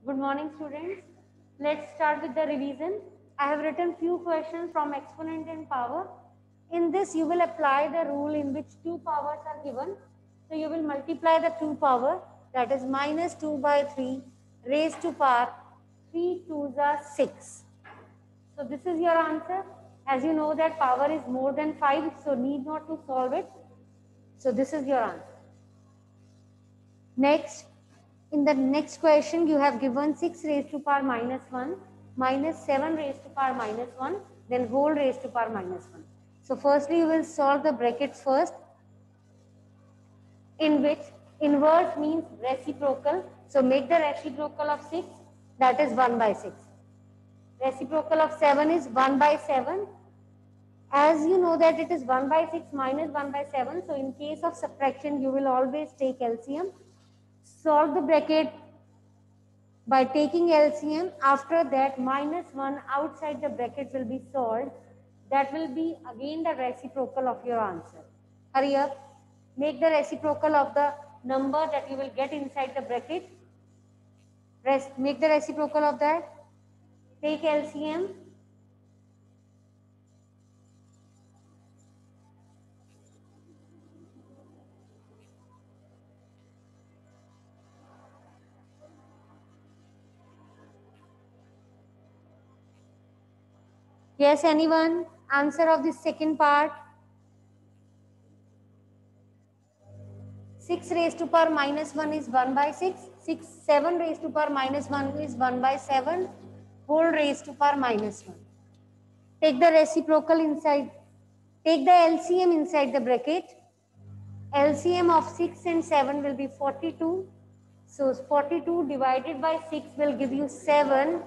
Good morning, students. Let's start with the revision. I have written few questions from exponent and power. In this, you will apply the rule in which two powers are given. So you will multiply the two power, that is minus 2 by 3 raised to power 3 2s are 6. So this is your answer. As you know that power is more than 5, so need not to solve it. So this is your answer. Next, in the next question, you have given 6 raised to power minus 1 minus 7 raised to power minus 1, then whole raised to power minus 1. So firstly, you will solve the brackets first, in which inverse means reciprocal. So make the reciprocal of 6, that is 1 by 6. Reciprocal of 7 is 1 by 7. As you know that it is 1 by 6 minus 1 by 7. So in case of subtraction, you will always take LCM. Solve the bracket by taking LCM. After that, minus 1 outside the bracket will be solved. That will be again the reciprocal of your answer. Hurry up. Make the reciprocal of the number that you will get inside the bracket. Make the reciprocal of that. Take LCM. Yes, anyone? Answer of the second part. 6 raised to power minus 1 is 1 by 6. 7 raised to power minus 1 is 1 by 7. Whole raised to power minus 1. Take the reciprocal inside. Take the LCM inside the bracket. LCM of 6 and 7 will be 42. So 42 divided by 6 will give you 7.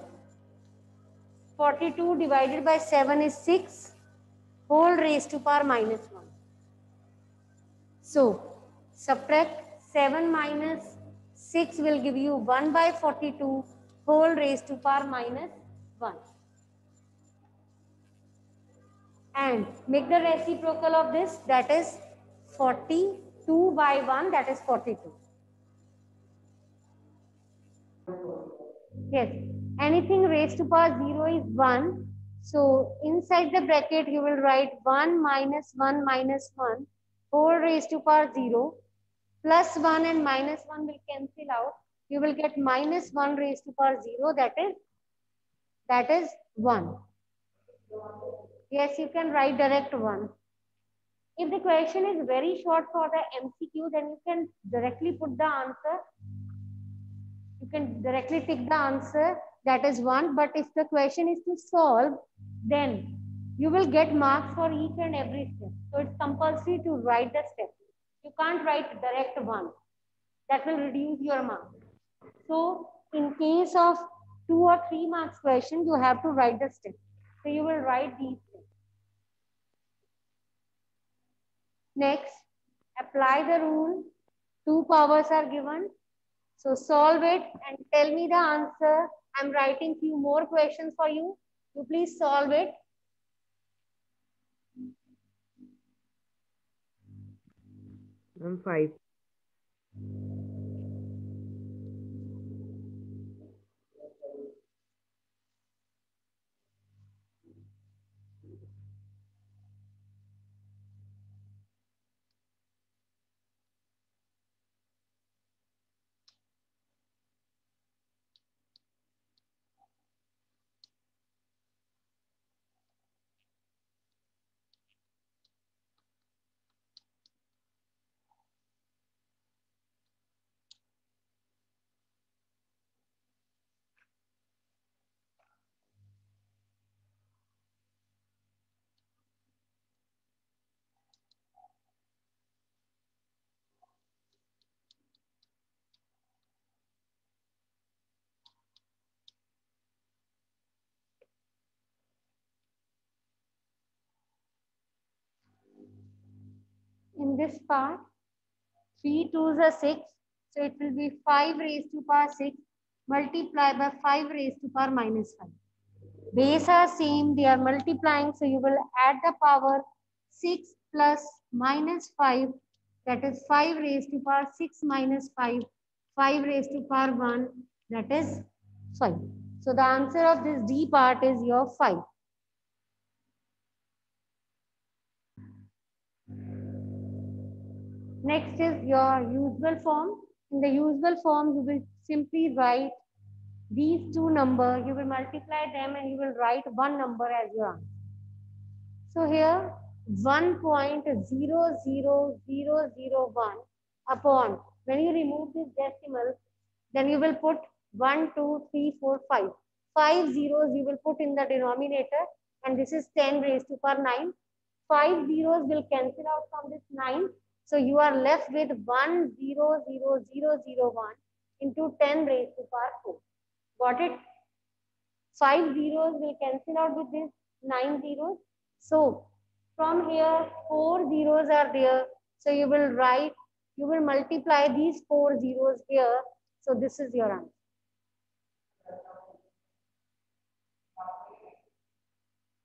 42 divided by 7 is 6. Whole raised to power minus 1. So subtract 7 minus 6 will give you 1 by 42 whole raised to power minus 1. And make the reciprocal of this, that is 42 by 1, that is 42. Yes, anything raised to power 0 is 1. So inside the bracket you will write 1 minus 1 minus 1 whole raised to power 0. Plus 1 and minus 1 will cancel out. You will get minus 1 raised to power 0, that is 1. Yes, you can write direct 1. If the question is very short for the MCQ, then you can directly put the answer. You can directly take the answer, that is 1. But if the question is to solve, then you will get marks for each and every step. So it's compulsory to write the step. You can't write direct 1. That will reduce your marks. So in case of 2 or 3 marks question, you have to write the step. So you will write these steps. Next, apply the rule. 2 powers are given. So solve it and tell me the answer. I'm writing few more questions for you. You please solve it. I'm 5. In this part, 3 2s are 6. So it will be 5 raised to power 6 multiplied by 5 raised to power minus 5. Base are same, they are multiplying. So you will add the power 6 plus minus 5, that is 5 raised to power 6 minus 5, 5 raised to power 1, that is 5. So the answer of this D part is your 5. Next is your usual form. In the usual form, you will simply write these two numbers, you will multiply them and you will write one number as your answer. So here 1.00001 upon, when you remove this decimal, then you will put 1, 2, 3, 4, 5. 5 zeros you will put in the denominator, and this is 10 raised to power 9. 5 zeros will cancel out from this 9. So you are left with 100,001 into 10 raised to power 4. Got it? 5 zeros will cancel out with this 9 zeros. So from here 4 zeros are there. So you will write, you will multiply these 4 zeros here. So this is your answer.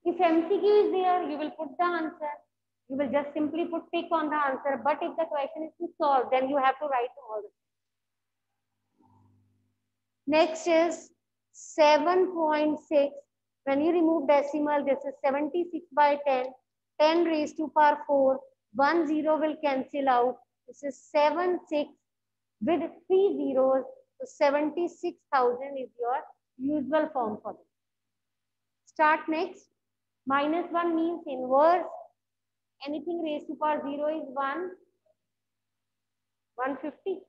If MCQ is there, you will put the answer. You will just simply put tick on the answer. But if the question is to solve, then you have to write all the. Next is 7.6. When you remove decimal, this is 76 by 10. 10 raised to power 4. 1 0 will cancel out. This is 7, 6 with 3 zeros. So 76,000 is your usual form for this. Start next. Minus 1 means inverse. Anything raised to power 0 is 1. 150.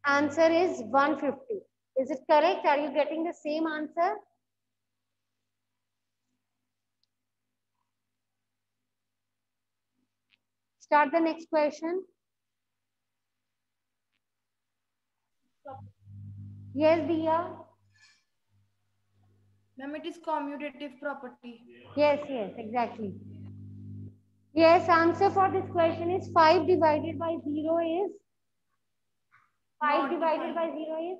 Answer is 150. Is it correct? Are you getting the same answer? Start the next question. Yes, Diya. Ma'am, it is commutative property. Yes, exactly. Yes, answer for this question is 5 divided by 0 is 5 divided by 0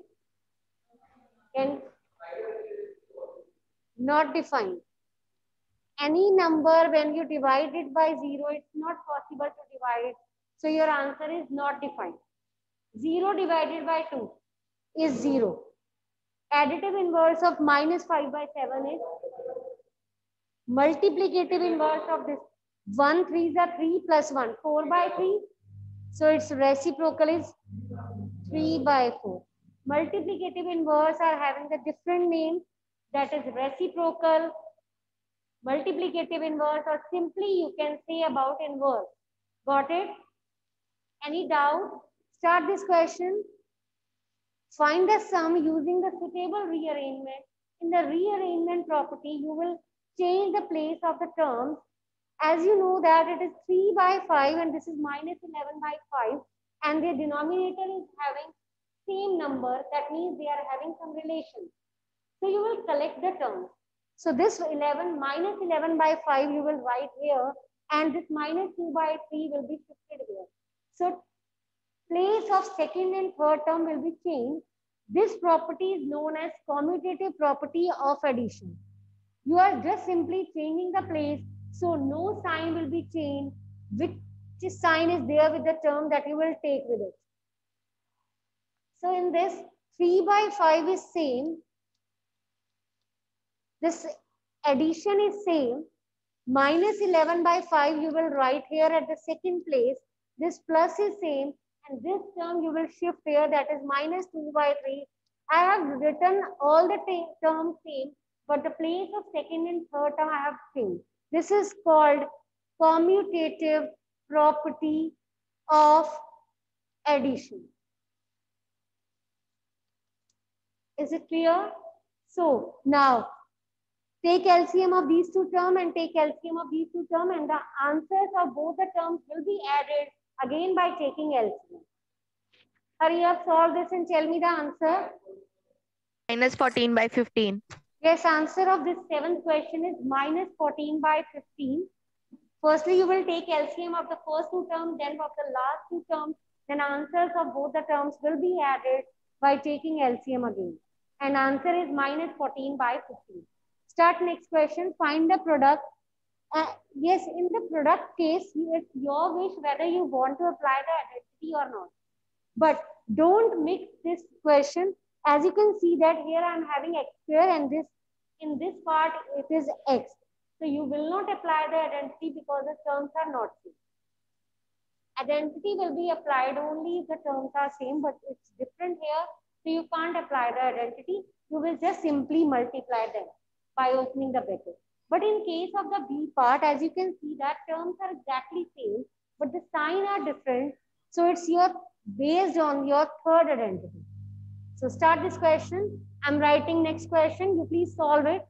is not defined. Any number when you divide it by 0, it's not possible to divide it. So your answer is not defined. 0 divided by 2 is 0. Additive inverse of minus 5 by 7 is multiplicative inverse of this. 1 3s are 3 plus 1, 4 by 3. So its reciprocal is 3 by 4. Multiplicative inverse are having the different name, that is reciprocal, multiplicative inverse, or simply you can say about inverse. Got it? Any doubt? Start this question. Find the sum using the suitable rearrangement. In the rearrangement property, you will change the place of the terms. As you know that it is 3 by 5 and this is minus 11 by 5, and the denominator is having same number. That means they are having some relation. So you will collect the terms. So this 11 minus 11 by 5 you will write here, and this minus 2 by 3 will be shifted here. So place of second and third term will be changed. This property is known as commutative property of addition. You are just simply changing the place, so no sign will be changed. Which sign is there with the term that you will take with it. So in this 3 by 5 is same. This addition is same. Minus 11 by 5 you will write here at the second place. This plus is same, and this term you will shift here, that is minus 2 by 3. I have written all the terms same, but the place of second and third term I have changed. This is called commutative property of addition. Is it clear? So now take LCM of these two terms and take LCM of these two terms, and the answers of both the terms will be added again by taking LCM. Hurry up, solve this and tell me the answer. Minus 14 by 15. Yes, answer of this seventh question is minus 14 by 15. Firstly, you will take LCM of the first two terms, then of the last two terms. Then answers of both the terms will be added by taking LCM again. And answer is minus 14 by 15. Start next question. Find the product Yes, in the product case, it's your wish whether you want to apply the identity or not. But don't mix this question. As you can see that here I am having x square and this in this part it is x. So you will not apply the identity because the terms are not same. Identity will be applied only if the terms are same, but it's different here. So you can't apply the identity. You will just simply multiply them by opening the bracket. But in case of the B part, as you can see that terms are exactly same, but the sign are different. So it's your based on your third identity. So start this question. I'm writing next question. You please solve it.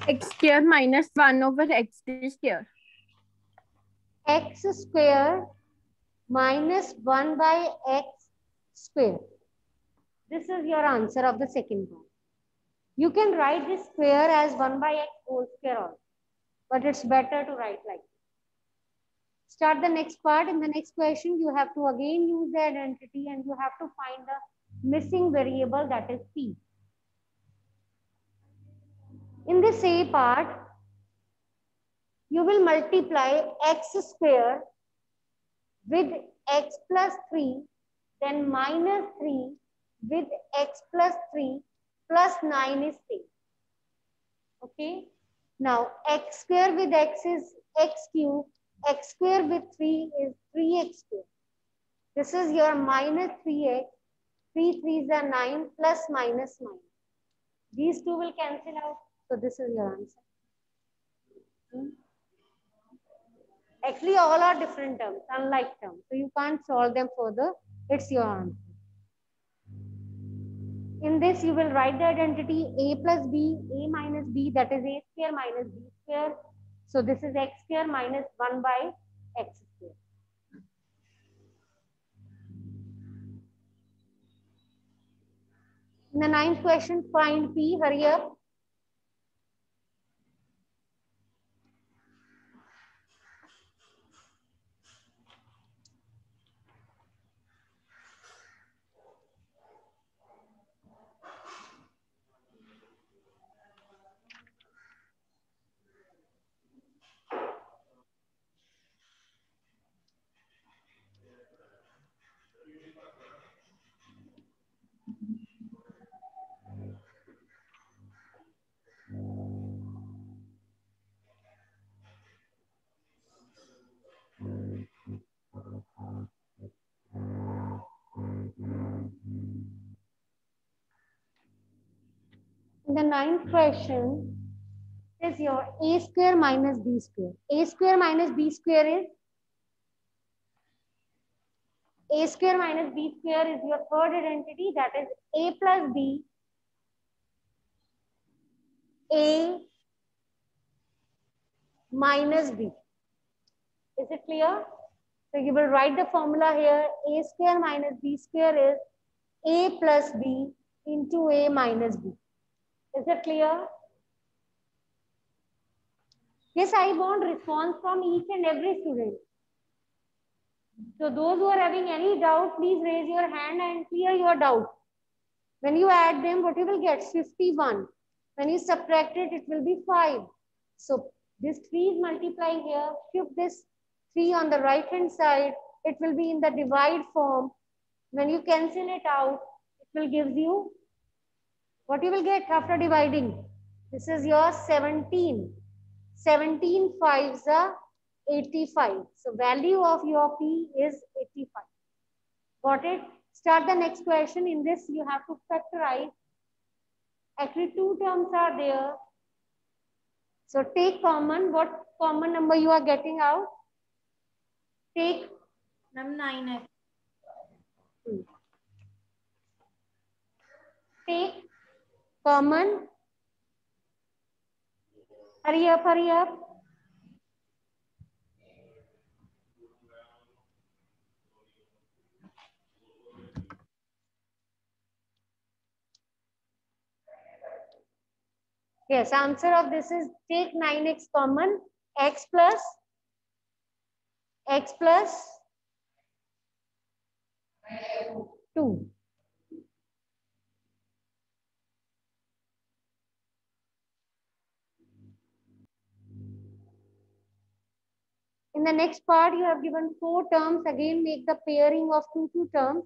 X square minus 1 over x square. X square minus 1 by x square. This is your answer of the second one. You can write this square as 1 by x whole square also, but it's better to write like this. Start the next part. In the next question, you have to again use the identity and you have to find the missing variable, that is p. In this A part, you will multiply x square with x plus 3, then minus 3 with x plus 3 plus 9 is same. Okay. Now x square with x is x cube. X square with 3 is 3x square. This is your minus 3x. 3 3s are 9 plus minus 9. These two will cancel out. So this is your answer. Actually, all are different terms, unlike terms. So you can't solve them further. It's your answer. In this, you will write the identity a plus b, a minus b, that is a square minus b square. So this is x square minus 1 by x square. In the ninth question, find p. Hurry up. In the ninth question is your a square minus b square. A square minus b square is a square minus b square is your third identity, that is a plus b, a minus b. Is it clear? So you will write the formula here. A square minus b square is a plus b into a minus b. Is it clear? Yes, I want response from each and every student. So those who are having any doubt, please raise your hand and clear your doubt. When you add them, what you will get? 51. When you subtract it, it will be 5. So this 3 is multiplying here. Shift this 3 on the right hand side. It will be in the divide form. When you cancel it out, it will give you what you will get after dividing. This is your 17. 17 5s are 85. So value of your P is 85. Got it? Start the next question. In this, you have to factorize. Actually, two terms are there. So take common. What common number you are getting out? Take 9x. Take common. Hurry up, hurry up. Yes, answer of this is take 9x common, x plus 2. In the next part, you have given 4 terms. Again, make the pairing of two terms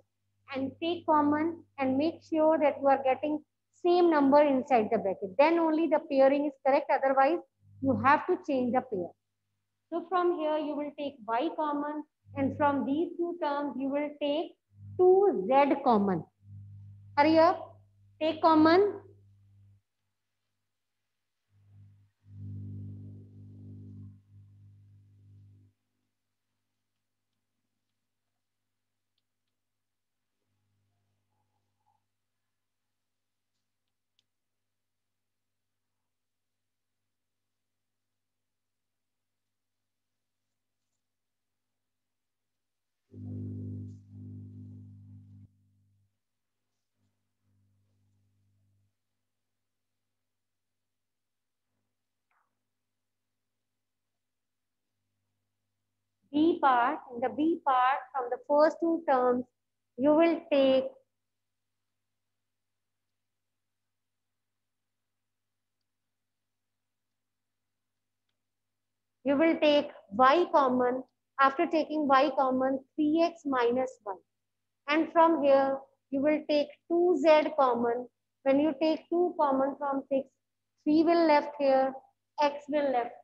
and take common and make sure that you are getting same number inside the bracket. Then only the pairing is correct. Otherwise, you have to change the pair. So from here, you will take y common, and from these two terms, you will take 2z common. Hurry up. Take common. B part, in the B part, from the first two terms, you will take y common. After taking y common, 3x minus 1. And from here, you will take 2z common. When you take 2 common from 6, 3 will left here, x will left.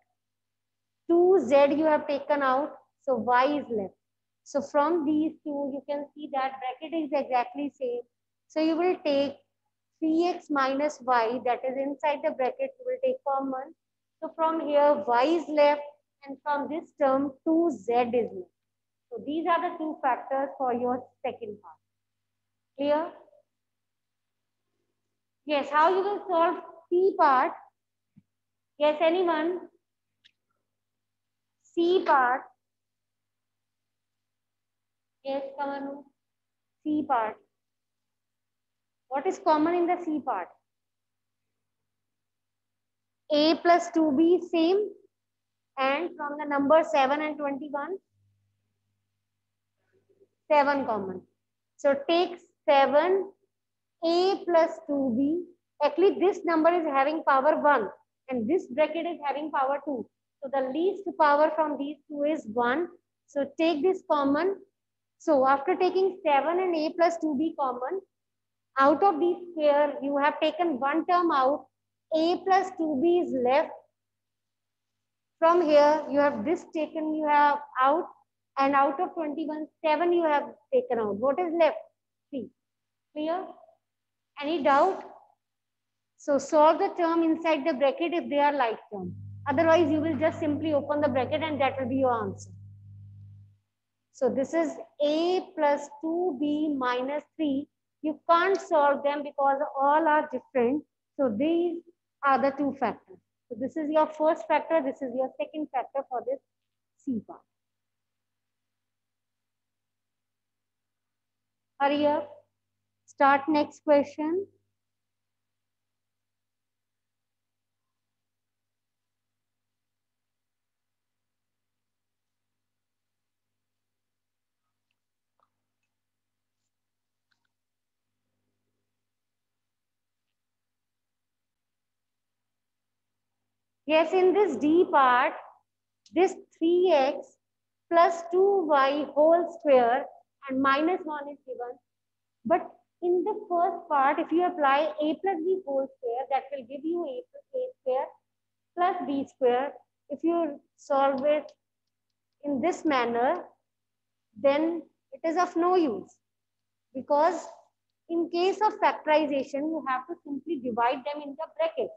2z you have taken out, so y is left. So from these two, you can see that bracket is exactly same. So you will take 3x minus y, that is inside the bracket, you will take common. So from here, y is left, and from this term, 2z is left. So these are the two factors for your second part. Clear? Yes, how you will solve C part? Yes, anyone? C part. Yes, come on. C part. What is common in the C part? A plus 2b same. And from the number 7 and 21, 7 common. So take 7, A plus 2b. Actually, this number is having power 1 and this bracket is having power 2. So the least power from these two is 1. So take this common. So after taking 7 and A plus 2b common, out of these square, you have taken one term out. A plus 2b is left. From here, you have this taken, you have out, and out of 21, 7 you have taken out. What is left? 3. Clear? Any doubt? So solve the term inside the bracket if they are like term. Otherwise, you will just simply open the bracket and that will be your answer. So this is A plus 2B minus 3. You can't solve them because all are different. So these are the two factors. So this is your first factor. This is your second factor for this C part. Hurry up. Start next question. Yes, in this D part, this 3x plus 2y whole square and minus 1 is given. But in the first part, if you apply a plus b whole square, that will give you a square plus b square. If you solve it in this manner, then it is of no use. Because in case of factorization, you have to simply divide them into brackets.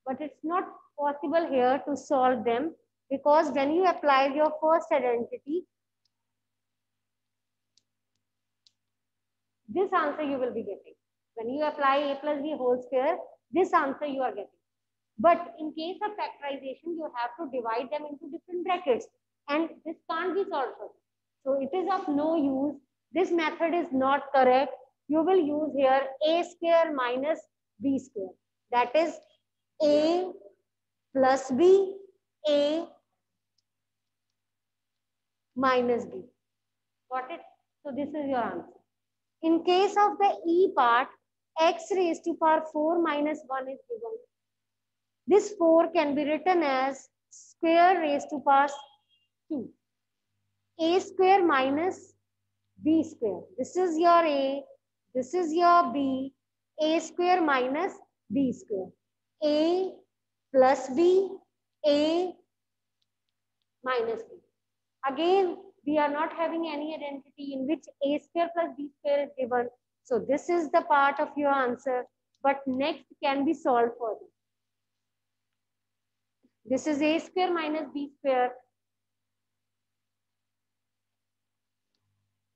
But it's not possible here to solve them because when you apply your first identity, this answer you will be getting. When you apply a plus b whole square, this answer you are getting. But in case of factorization, you have to divide them into different brackets and this can't be solved. So it is of no use. This method is not correct. You will use here a square minus b square. That is A plus B, A minus B. Got it? So this is your answer. In case of the E part, x raised to power 4 minus 1 is given. This 4 can be written as square raised to power 2. A square minus B square. This is your A, this is your B. A square minus B square. A plus B, A minus B. Again, we are not having any identity in which A square plus B square is given. So this is the part of your answer, but next can be solved for this. This is A square minus B square.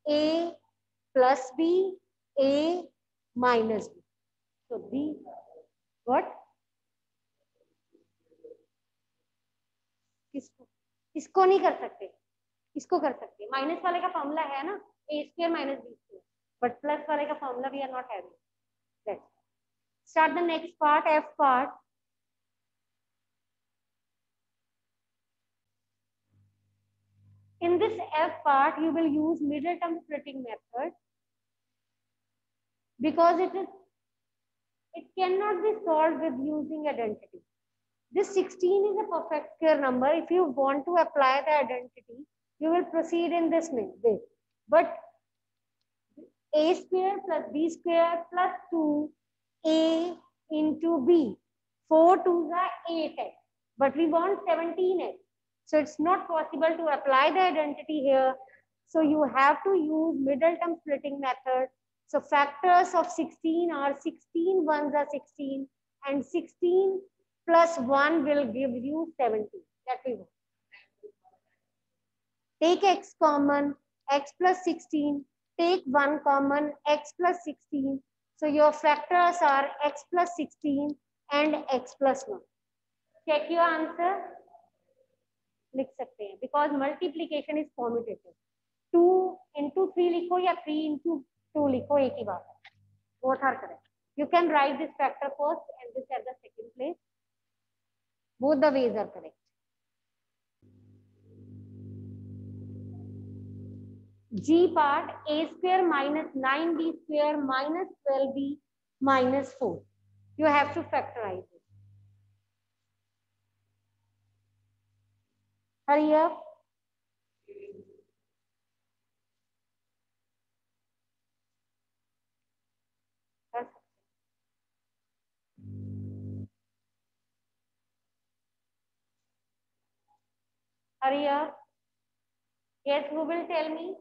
A plus B, A minus B. So B, what? इसको नहीं कर सकते, इसको कर सकते. Minus वाले का formula है ना, A square minus B square, but plus वाले का formula we are not having. Let's start the next part, F part. In this F part, you will use middle term splitting method because it cannot be solved with using identity. This 16 is a perfect square number. If you want to apply the identity, you will proceed in this way. But A square plus B square plus 2A into B. 4 2s are 8x. But we want 17x. So it's not possible to apply the identity here. So you have to use middle term splitting method. So factors of 16 are 16 ones are 16 and 16 plus 1 will give you 17. That we want. Take x common, x plus 16. Take 1 common, x plus 16. So your factors are x plus 16 and x plus 1. Check your answer. लिख सकते हैं because multiplication is commutative. 2 into 3 लिखो या 3 into 2 लिखो, एक ही बात है. Both are correct. You can write this factor first and this at the second place. Both the ways are correct. G part, A square minus 9B square minus 12B minus 4. You have to factorize it. Hurry up. Hurry up. Yes, who will tell me?